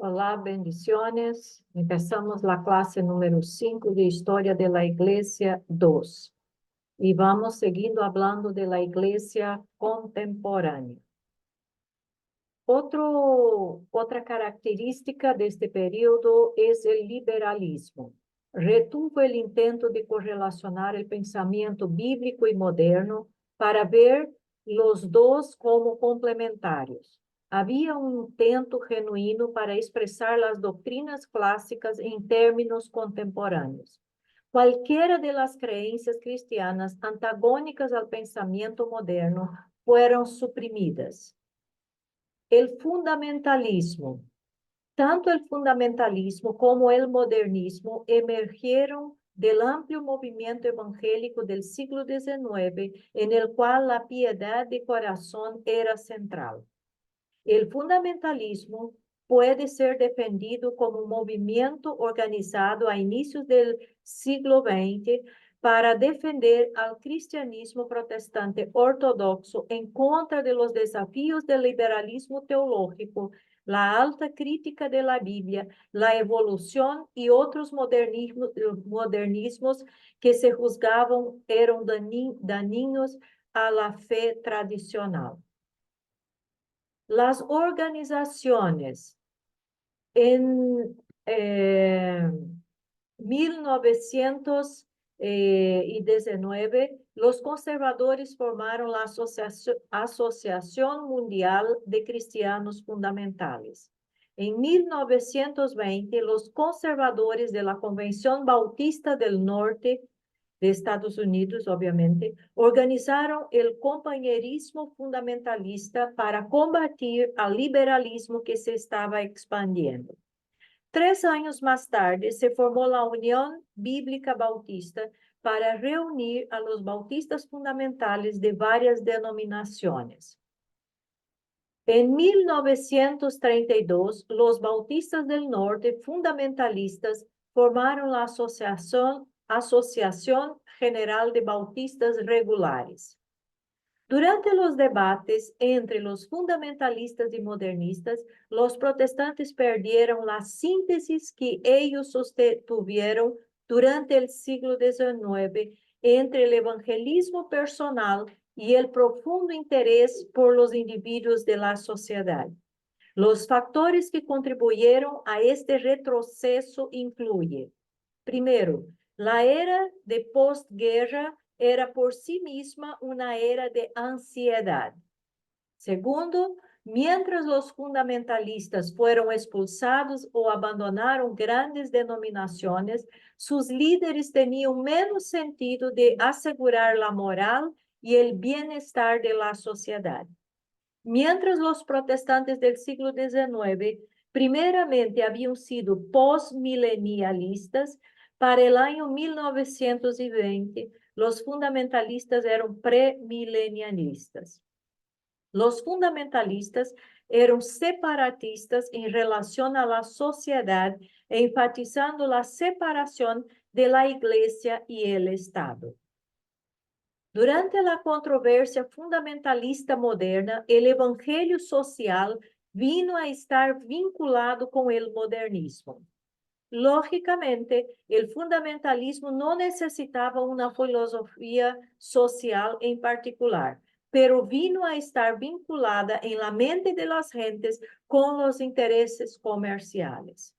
Olá, bendiciones. Empezamos la clase número 5 de Historia de la Iglesia 2. Y vamos seguindo hablando de la Iglesia contemporánea. Otra característica de este período es el liberalismo. Retuvo el intento de correlacionar el pensamiento bíblico y moderno para ver los dos como complementarios. Había un intento genuino para expresar las doctrinas clásicas en términos contemporáneos. Cualquiera de las creencias cristianas antagónicas al pensamiento moderno fueron suprimidas. El fundamentalismo. Tanto el fundamentalismo como el modernismo emergieron del amplio movimiento evangélico del siglo XIX, en el cual la piedad de corazón era central. El fundamentalismo puede ser defendido como un movimiento organizado a inicios del siglo XX para defender al cristianismo protestante ortodoxo en contra de los desafíos del liberalismo teológico, la alta crítica de la Biblia, la evolución y otros modernismos que se juzgaban eran dañinos a la fe tradicional. Las organizaciones en 1919, los conservadores formaron la Asociación Mundial de Cristianos Fundamentales. En 1920, los conservadores de la Convención Bautista del Norte de Estados Unidos, obviamente, organizaron el compañerismo fundamentalista para combatir al liberalismo que se estaba expandiendo. 3 años más tarde, se formó la Unión Bíblica Bautista para reunir a los bautistas fundamentales de varias denominaciones. En 1932, los bautistas del norte fundamentalistas formaron la Asociación General de Bautistas Regulares. Durante los debates entre los fundamentalistas y modernistas, los protestantes perdieron la síntesis que ellos sostuvieron durante el siglo XIX entre el evangelismo personal y el profundo interés por los individuos de la sociedad. Los factores que contribuyeron a este retroceso incluyen, primero, la era de postguerra era por sí misma una era de ansiedad. Segundo, mientras los fundamentalistas fueron expulsados o abandonaron grandes denominaciones, sus líderes tenían menos sentido de asegurar la moral y el bienestar de la sociedad. Mientras los protestantes del siglo XIX primeramente habían sido postmilenialistas, para el año 1920, los fundamentalistas eran premilenialistas. Los fundamentalistas eran separatistas en relación a la sociedad, enfatizando la separación de la Iglesia y el Estado. Durante la controversia fundamentalista moderna, el evangelio social vino a estar vinculado con el modernismo. Lógicamente, el fundamentalismo no necesitaba una filosofía social en particular, pero vino a estar vinculada en la mente de las gentes con los intereses comerciales.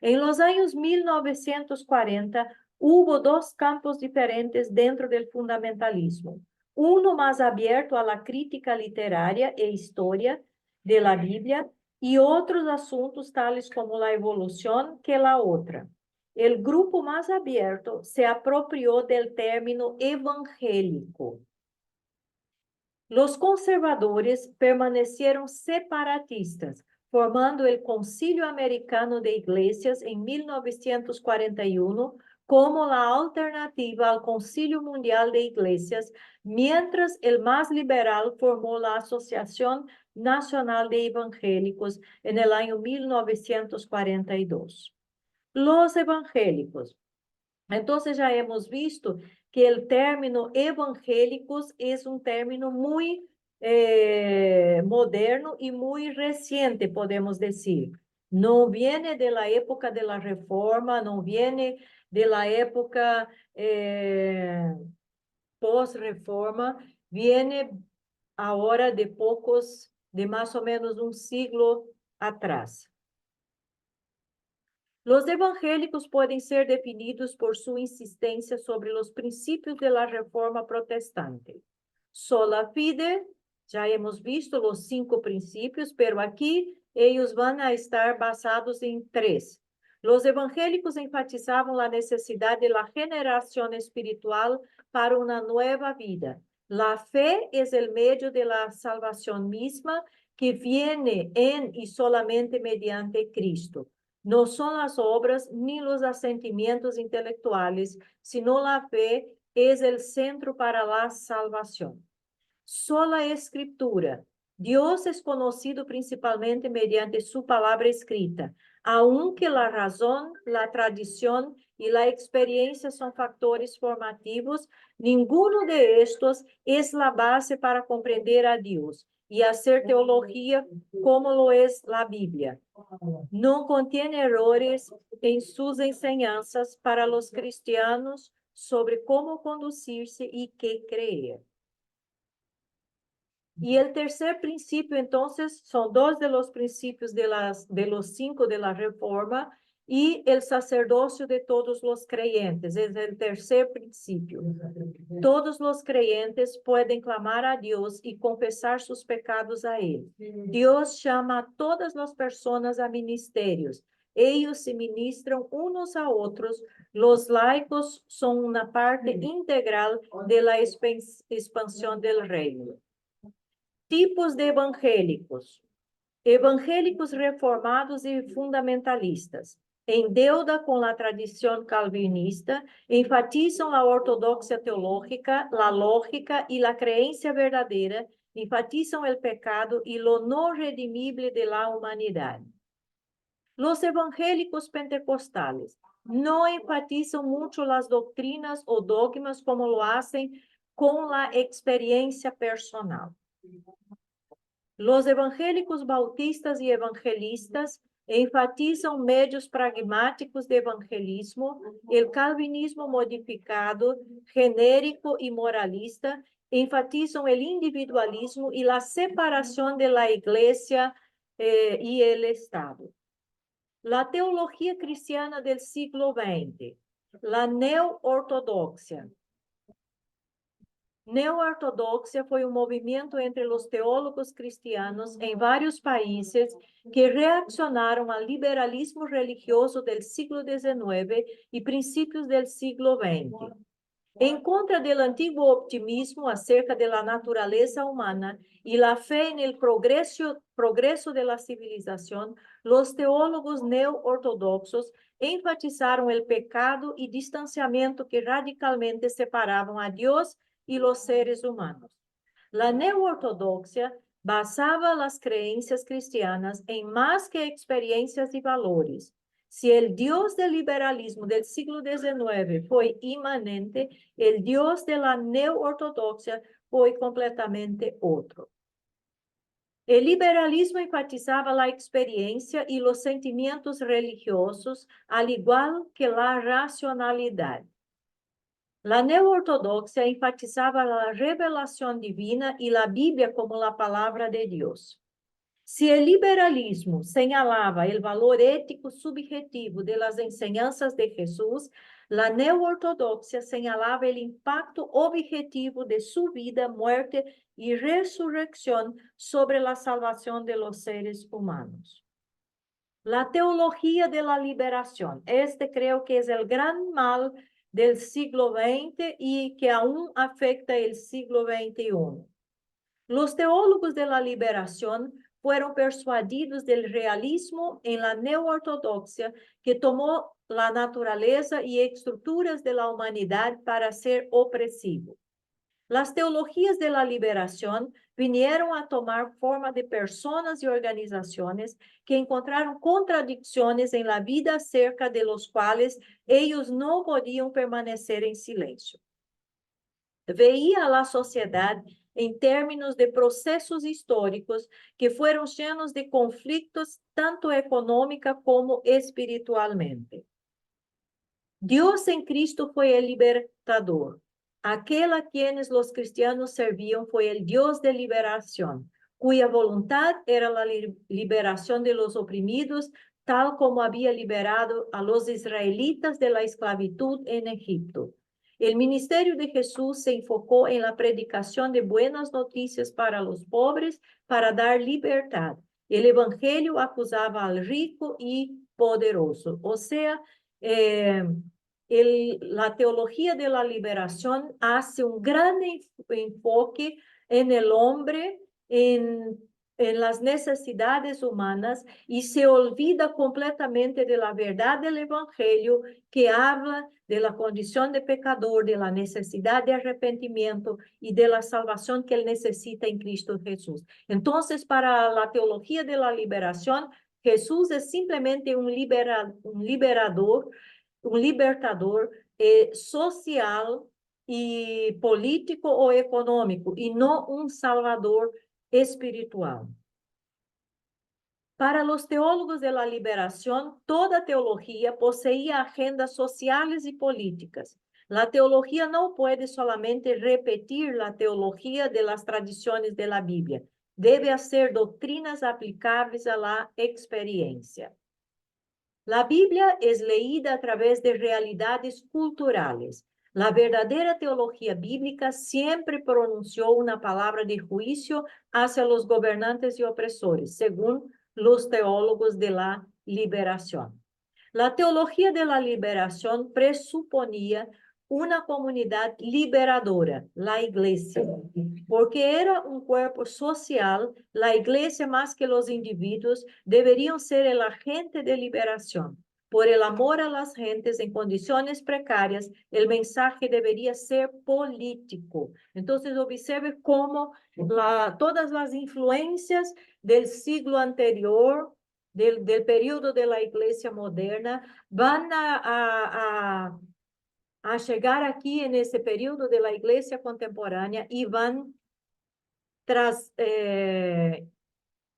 En los años 1940, hubo dos campos diferentes dentro del fundamentalismo. Uno más abierto a la crítica literaria e historia de la Biblia y otros asuntos tales como la evolución que la otra. El grupo más abierto se apropió del término evangélico. Los conservadores permanecieron separatistas, formando el Concilio Americano de Iglesias en 1941 como la alternativa al Concilio Mundial de Iglesias, mientras el más liberal formó la Asociación Nacional de Evangélicos en el año 1942. Los evangélicos. Entonces ya hemos visto que el término evangélicos es un término muy moderno y muy reciente, podemos decir. No viene de la época de la Reforma, no viene de la época pós-Reforma, viene ahora de más o menos un siglo atrás. Los evangélicos pueden ser definidos por su insistencia sobre los principios de la Reforma protestante. Sola fide, ya hemos visto los 5 principios, pero aquí ellos van a estar basados en 3. Los evangélicos enfatizaban la necesidad de la generación espiritual para una nueva vida. La fe es el medio de la salvación misma que viene en y solamente mediante Cristo. No son las obras ni los asentimientos intelectuales, sino la fe es el centro para la salvación. Sola Escritura. Dios es conocido principalmente mediante su palabra escrita, aunque la razón, la tradición y la experiencia son factores formativos, ninguno de estos es la base para comprender a Dios y hacer teología como lo es la Biblia. No contiene errores en sus enseñanzas para los cristianos sobre cómo conducirse y qué creer. Y el tercer principio, entonces, son 2 de los principios de los 5 de la Reforma y el sacerdocio de todos los creyentes. Es el tercer principio. Todos los creyentes pueden clamar a Dios y confesar sus pecados a Él. Dios llama a todas las personas a ministerios. Ellos se ministran unos a otros. Los laicos son una parte integral de la expansión del reino. Tipos de evangélicos. Evangélicos reformados y fundamentalistas. En deuda con la tradición calvinista, enfatizan la ortodoxia teológica, la lógica y la creencia verdadera, enfatizan el pecado y lo no redimible de la humanidad. Los evangélicos pentecostales no enfatizan mucho las doctrinas o dogmas como lo hacen con la experiencia personal. Los evangélicos bautistas y evangelistas enfatizan medios pragmáticos de evangelismo, el calvinismo modificado, genérico y moralista, enfatizan el individualismo y la separación de la iglesia y el Estado. La teología cristiana del siglo XX, la neo-ortodoxia. Neo-ortodoxia foi um movimento entre os teólogos cristianos em vários países que reaccionaram ao liberalismo religioso do siglo XIX e princípios do siglo XX. En contra del antiguo optimismo acerca de la naturaleza humana y la fe en el progreso de la civilización, los teólogos neo-ortodoxos enfatizaron el pecado y distanciamiento que radicalmente separaban a Dios y los seres humanos. La neo-ortodoxia basaba las creencias cristianas en más que experiencias y valores. Si el Dios del liberalismo del siglo XIX fue inmanente, el Dios de la neo-ortodoxia fue completamente otro. El liberalismo enfatizaba la experiencia y los sentimientos religiosos, al igual que la racionalidad. La neo-ortodoxia enfatizaba la revelación divina y la Biblia como la palabra de Dios. Si el liberalismo señalaba el valor ético subjetivo de las enseñanzas de Jesús, la neo-ortodoxia señalaba el impacto objetivo de su vida, muerte y resurrección sobre la salvación de los seres humanos. La teología de la liberación. Este creo que es el gran mal del siglo XX y que aún afecta el siglo XXI. Los teólogos de la liberación fueron persuadidos del realismo en la neo-ortodoxia que tomó la naturaleza y estructuras de la humanidad para ser opresivo. Las teologías de la liberación vinieron a tomar forma de personas y organizaciones que encontraron contradicciones en la vida acerca de los cuales ellos no podían permanecer en silencio. Veía a la sociedad en términos de procesos históricos que fueron llenos de conflictos tanto económica como espiritualmente. Dios en Cristo fue el libertador. Aquel a quienes los cristianos servían fue el Dios de liberación, cuya voluntad era la liberación de los oprimidos, tal como había liberado a los israelitas de la esclavitud en Egipto. El ministerio de Jesús se enfocó en la predicación de buenas noticias para los pobres, para dar libertad. El evangelio acusaba al rico y poderoso, o sea, la teología de la liberación hace un gran enfoque en el hombre, en las necesidades humanas y se olvida completamente de la verdad del evangelio que habla de la condición de pecador, de la necesidad de arrepentimiento y de la salvación que él necesita en Cristo Jesús. Entonces, para la teología de la liberación, Jesús es simplemente un libertador social y político o económico, y no un salvador espiritual. Para los teólogos de la liberación, toda teología poseía agendas sociales y políticas. La teología no puede solamente repetir la teología de las tradiciones de la Biblia. Debe hacer doctrinas aplicables a la experiencia. La Biblia es leída a través de realidades culturales. La verdadera teología bíblica siempre pronunció una palabra de juicio hacia los gobernantes y opresores, según los teólogos de la liberación. La teología de la liberación presuponía una comunidad liberadora, la iglesia, porque era un cuerpo social. La iglesia, más que los individuos, deberían ser el agente de liberación. Por el amor a las gentes en condiciones precarias, el mensaje debería ser político. Entonces, observe cómo todas las influencias del siglo anterior, del periodo de la iglesia moderna, van a llegar aquí en ese periodo de la iglesia contemporánea y van tras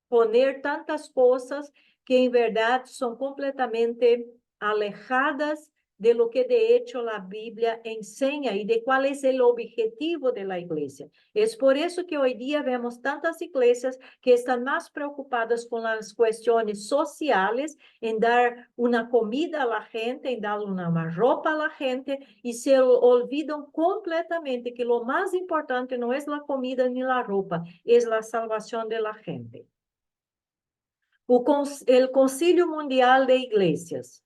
poner tantas cosas que en verdad son completamente alejadas de lo que de hecho la Biblia enseña y de cuál es el objetivo de la iglesia. Es por eso que hoy día vemos tantas iglesias que están más preocupadas con las cuestiones sociales, en dar una comida a la gente, en dar una ropa a la gente, y se olvidan completamente que lo más importante no es la comida ni la ropa, es la salvación de la gente. El Concilio Mundial de Iglesias.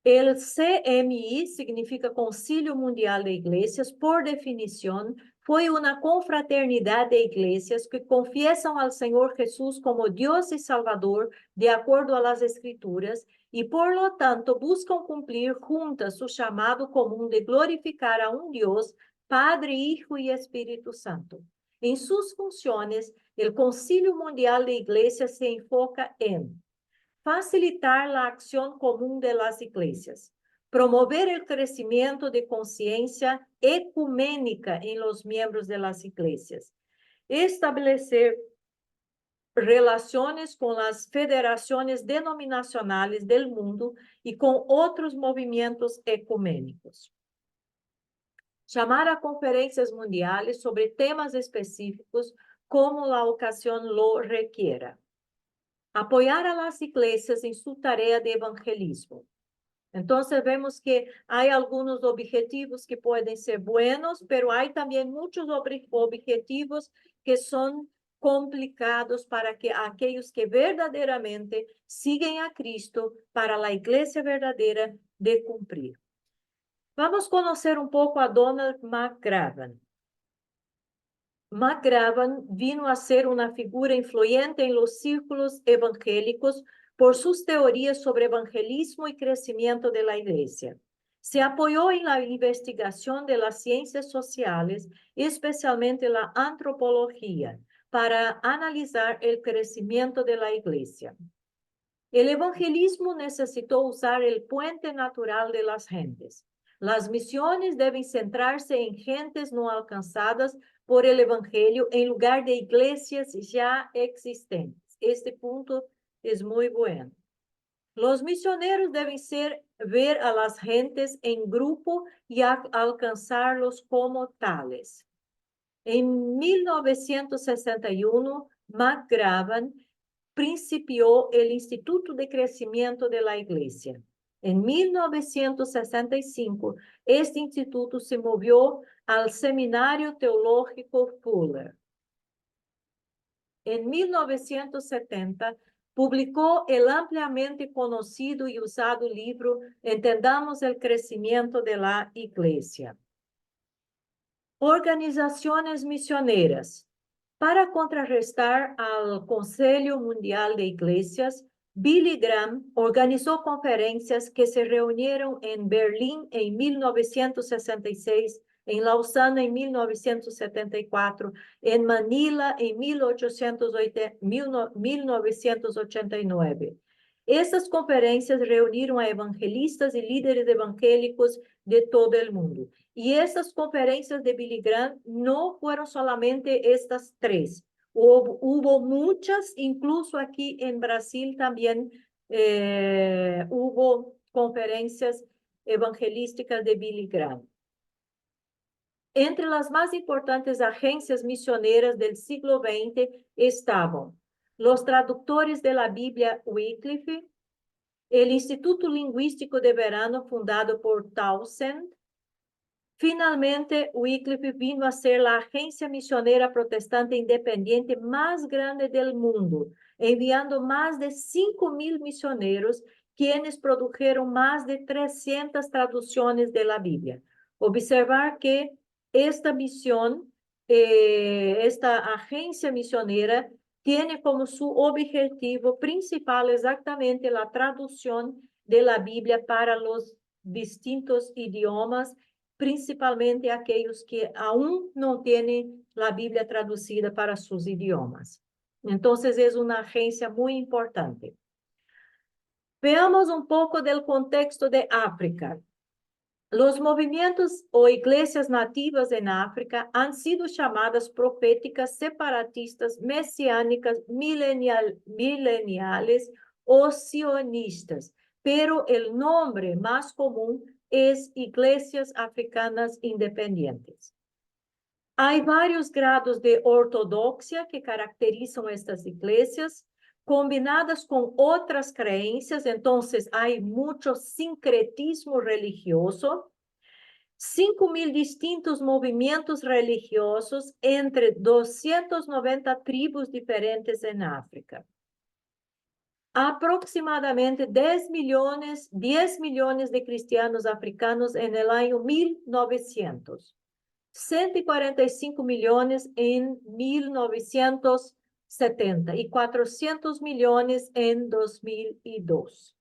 El CMI significa Concilio Mundial de Iglesias, por definición, fue una confraternidad de iglesias que confiesan al Señor Jesús como Dios y Salvador de acuerdo a las Escrituras y por lo tanto buscan cumplir juntas su llamado común de glorificar a un Dios, Padre, Hijo y Espíritu Santo. En sus funciones, el Concilio Mundial de Iglesias se enfoca en facilitar la acción común de las iglesias, promover el crecimiento de conciencia ecuménica en los miembros de las iglesias, establecer relaciones con las federaciones denominacionales del mundo y con otros movimientos ecuménicos. Llamar a conferencias mundiales sobre temas específicos como la ocasión lo requiera. Apoyar a las iglesias en su tarea de evangelismo. Entonces vemos que hay algunos objetivos que pueden ser buenos, pero hay también muchos objetivos que son complicados para que aquellos que verdaderamente siguen a Cristo, para la iglesia verdadera de cumplir. Vamos a conocer un poco a Donald McGavran. McGavran vino a ser una figura influyente en los círculos evangélicos por sus teorías sobre evangelismo y crecimiento de la iglesia. Se apoyó en la investigación de las ciencias sociales, especialmente la antropología, para analizar el crecimiento de la iglesia. El evangelismo necesitó usar el puente natural de las gentes. Las misiones deben centrarse en gentes no alcanzadas por el Evangelio en lugar de iglesias ya existentes. Este punto es muy bueno. Los misioneros deben ver a las gentes en grupo y alcanzarlos como tales. En 1961, McGraven principió el Instituto de Crecimiento de la Iglesia. En 1965, este instituto se movió al Seminario Teológico Fuller. En 1970, publicó el ampliamente conocido y usado libro Entendamos el Crecimiento de la Iglesia. Organizaciones misioneras. Para contrarrestar al Conselho Mundial de Iglesias, Billy Graham organizó conferencias que se reunieron en Berlín en 1966, en Lausana en 1974, en Manila en 1989. Estas conferencias reunieron a evangelistas y líderes evangélicos de todo el mundo. Y estas conferencias de Billy Graham no fueron solamente estas tres. Hubo muchas, incluso aquí en Brasil también hubo conferencias evangelísticas de Billy Graham. Entre las más importantes agencias misioneras del siglo XX estaban los traductores de la Biblia Wycliffe, el Instituto Lingüístico de Verano fundado por Townsend. Finalmente, Wycliffe vino a ser la agencia misionera protestante independiente más grande del mundo, enviando más de 5,000 misioneros, quienes produjeron más de 300 traducciones de la Biblia. Observar que esta misión, esta agencia misionera, tiene como su objetivo principal exactamente la traducción de la Biblia para los distintos idiomas, principalmente aquellos que aún no tienen la Biblia traducida para sus idiomas. Entonces, es una agencia muy importante. Veamos un poco del contexto de África. Los movimientos o iglesias nativas en África han sido llamadas proféticas, separatistas, mesiánicas, mileniales o sionistas, pero el nombre más común es Iglesias Africanas Independientes. Hay varios grados de ortodoxia que caracterizan estas iglesias, combinadas con otras creencias, entonces hay mucho sincretismo religioso, 5,000 distintos movimientos religiosos entre 290 tribus diferentes en África. Aproximadamente 10 millones de cristianos africanos en el año 1900. 145 millones en 1970 y 400 millones en 2002.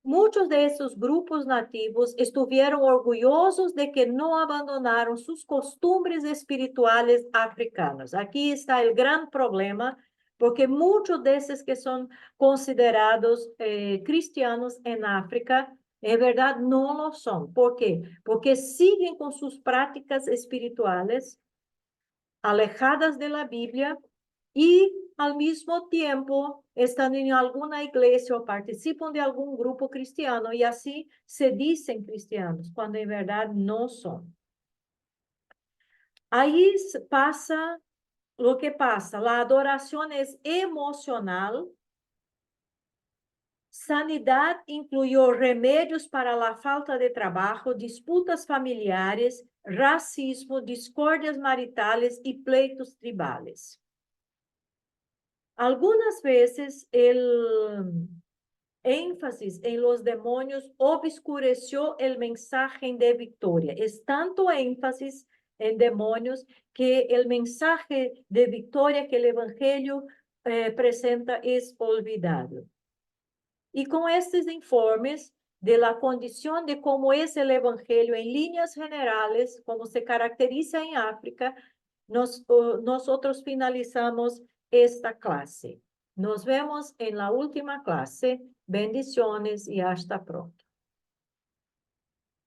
Muchos de estos grupos nativos estuvieron orgullosos de que no abandonaron sus costumbres espirituales africanas. Aquí está el gran problema, porque muchos de esos que son considerados cristianos en África, en verdad no lo son. ¿Por qué? Porque siguen con sus prácticas espirituales alejadas de la Biblia y al mismo tiempo están en alguna iglesia o participan de algún grupo cristiano y así se dicen cristianos, cuando en verdad no son. Ahí pasa lo que pasa. La adoración es emocional. Sanidad incluyó remedios para la falta de trabajo, disputas familiares, racismo, discordias maritales y pleitos tribales. Algunas veces el énfasis en los demonios obscureció el mensaje de victoria. Es tanto énfasis en demonios que el mensaje de victoria que el Evangelio presenta es olvidado. Y con estos informes de la condición de cómo es el Evangelio en líneas generales, cómo se caracteriza en África, nosotros finalizamos esta clase. Nos vemos en la última clase. Bendiciones y hasta pronto.